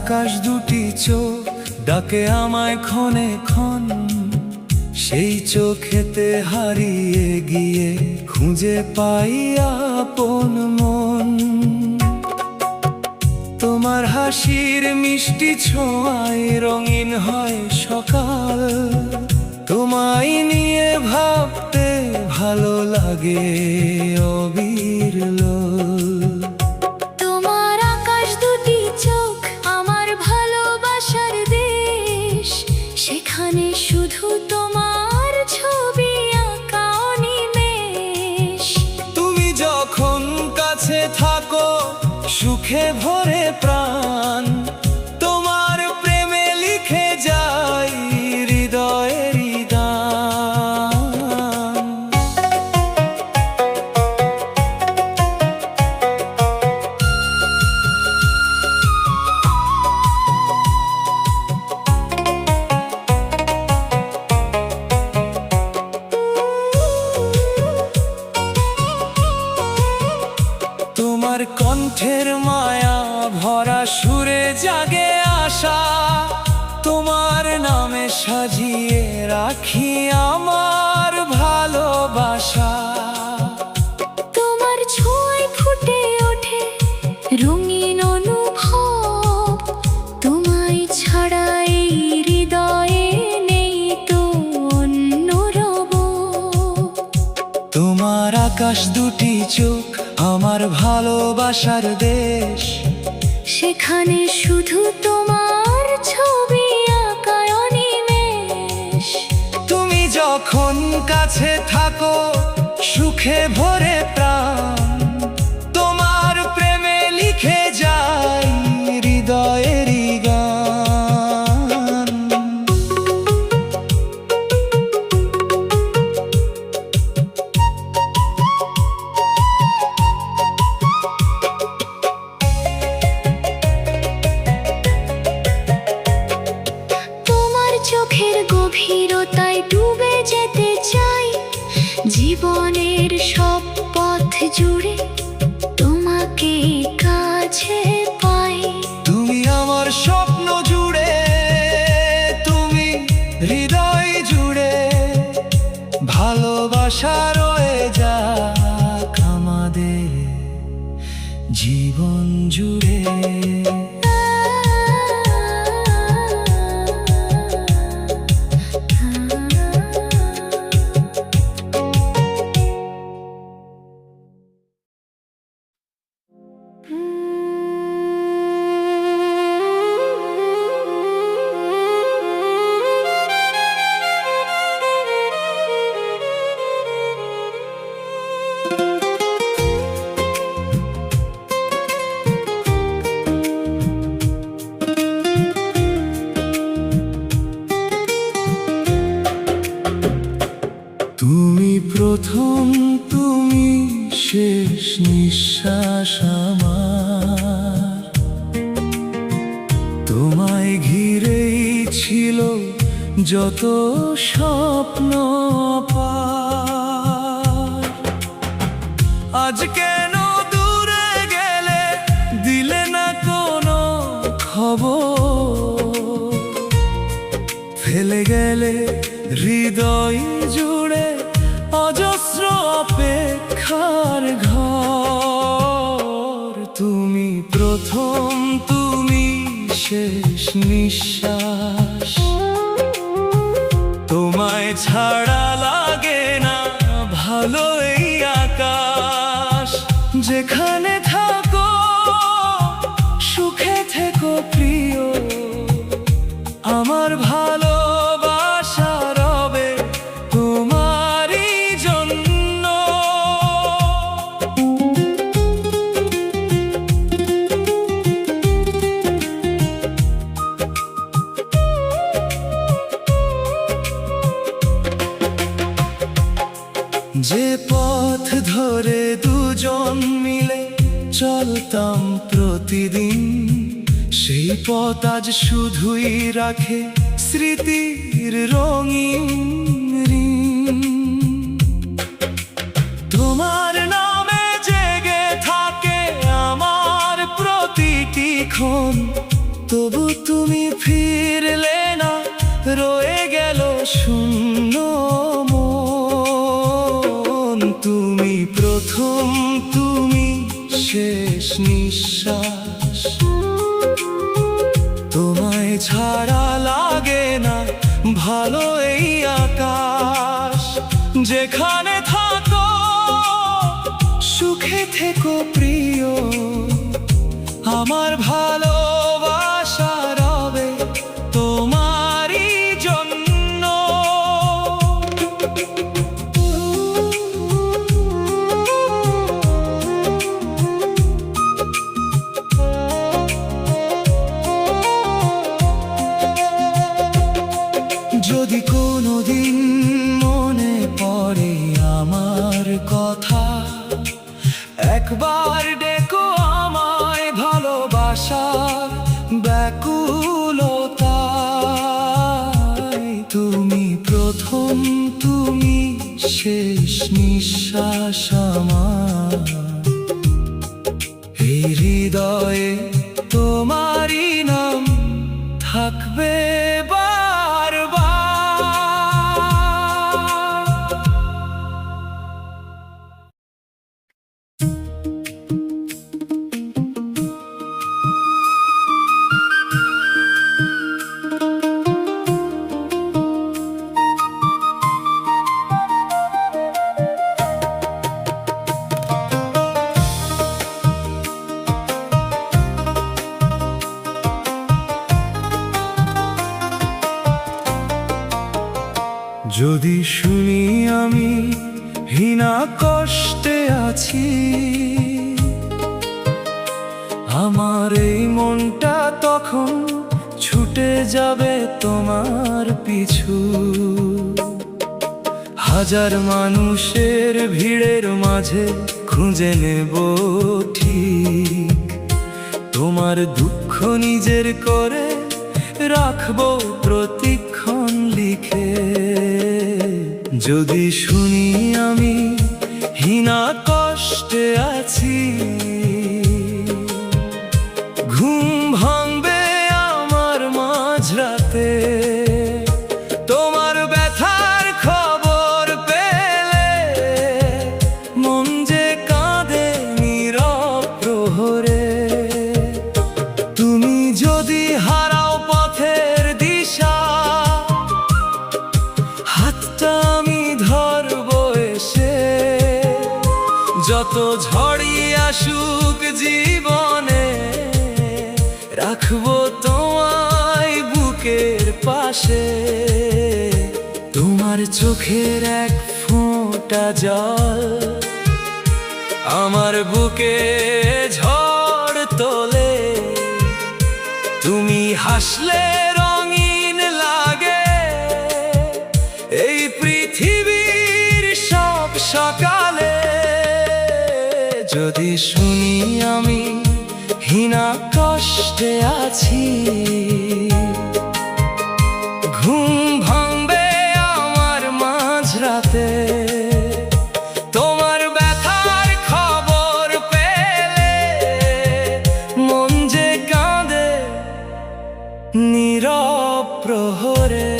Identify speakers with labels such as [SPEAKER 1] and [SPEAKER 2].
[SPEAKER 1] আকাশ দুটি চোখ ডাকে আমায় ক্ষণে ক্ষণ, সেই চোখেতে হারিয়ে গিয়ে খুঁজে পাই আপন মন। তোমার হাসির মিষ্টি ছোঁয়ায় রঙিন হয় সকাল, তোমায় নিয়ে ভাবতে ভালো লাগে অবিরল।
[SPEAKER 2] তোমার আকাশ দুটি চোখ আমার ভালোবাসার দেশ, সেখানে শুধু তোমার ছবি আঁকা অনিমেষ।
[SPEAKER 1] তুমি যখন কাছে থাকো সুখে ভরে প্রাণ, তোমার প্রেমে লিখে যাই হৃদয়েরই গান। তোমার কণ্ঠের মায়া ভরা সুরে জাগে আশা, তোমার নামে সাজিয়ে রাখি আমার ভালোবাসা।
[SPEAKER 2] তোমার ছোঁয়ায় ফুটে ওঠে রঙিন অনুভব, তোমায় ছাড়া এই হৃদয়ে নেই তো অন্য রব।
[SPEAKER 1] তোমার আকাশ দুটি চোখ আমার ভালোবাসার দেশ,
[SPEAKER 2] সেখানে শুধু তোমার ছবি আঁকা অনিমেষ।
[SPEAKER 1] তুমি যখন কাছে থাকো সুখে ভরে প্রাণ, তোমার প্রেমে লিখে যাই হৃদয়েরই গান।
[SPEAKER 2] তোমার চোখের গভীরতায় ডুবে যেতে চাই, জীবনের সব পথ জুড়ে তোমাকে কাছে পাই।
[SPEAKER 1] তুমি আমার স্বপ্ন জুড়ে, তুমি হৃদয় জুড়ে, ভালোবাসা রয়ে যাক আমাদের জীবন জুড়ে। তুমি প্রথম, তুমি শেষ নিঃশ্বাস আমার, তোমায় ঘিরেই ছিল যত স্বপ্ন পার। আজ কেন দূরে গেলে, দিলে না কোনো খবর, ফেলে গেলে হৃদয় জুড়ে অজস্র অপেক্ষার ঘর। তুমি প্রথম, তুমি শেষ নিঃশ্বাস, তোমায় ছাড়া লাগে না ভালো এই আকাশ। যেখানে থাকো সুখে থেকো প্রিয়, আমার ভালোবাসা রবে তোমারই জন্য। যে পথ ধরে দুজন মিলে চলতাম প্রতিদিন, সেই পথ আজ শুধুই রাখে স্মৃতির রঙিন ঋণ। তোমার নামে জেগে থাকে আমার প্রতিটি ক্ষণ, তবু তুমি ফিরলে না, রয়ে গেল শূন্য মন। তুমি প্রথম, তুমি শেষ নিঃশ্বাস। তোমায় ছাড়া লাগে না ভালো এই আকাশ। যেখানে থাকো সুখে থেকো প্রিয়, আমার ভালোবাসা রবে তোমারই জন্য। যদি কোনোদিন মনে পড়ে আমার কথা, একবার ডেকো আমায় ভালোবাসার ব্যাকুলতায়। তুমি প্রথম, তুমি শেষ নিঃশ্বাস আমার। এই হৃদয়ে তোমারই নাম থাকবে বারবার। যদি শুনি আমি হীনা কষ্টে আছি, আমার এই মনটা তখন ছুটে যাবে তোমার পিছু। হাজার মানুষের ভিড়ের মাঝে খুঁজে নেব ঠিক তোমার দুঃখ নিজের করে, রাখবো প্রতিক্ষণ লিখে। যদি শুনি আমি হীনা কষ্টে আছি, ঘুম ভাঙবে আমার মাঝরাতে তোমার ব্যথার খবর পেলে। মন যে কাঁদে নীরব প্রহরে, তুমি যদি হারাও পথের দিশা, হাতটা আমি ধরবো এসে। যত ঝড়ই আসুক জীবনে, রাখবো তোমায় বুকের পাশে। তোমার চোখের এক ফোঁটা জল আমার বুকে ঝড় তোলে। তুমি হাসলে রঙিন লাগে এই পৃথিবীর সব সকালে। যদি শুনি আমি হীনা কষ্টে আছি, ঘুম ভাঙবে আমার মাঝরাতে তোমার ব্যথার খবর পেলে। মন যে কাঁদে নীরব প্রহরে।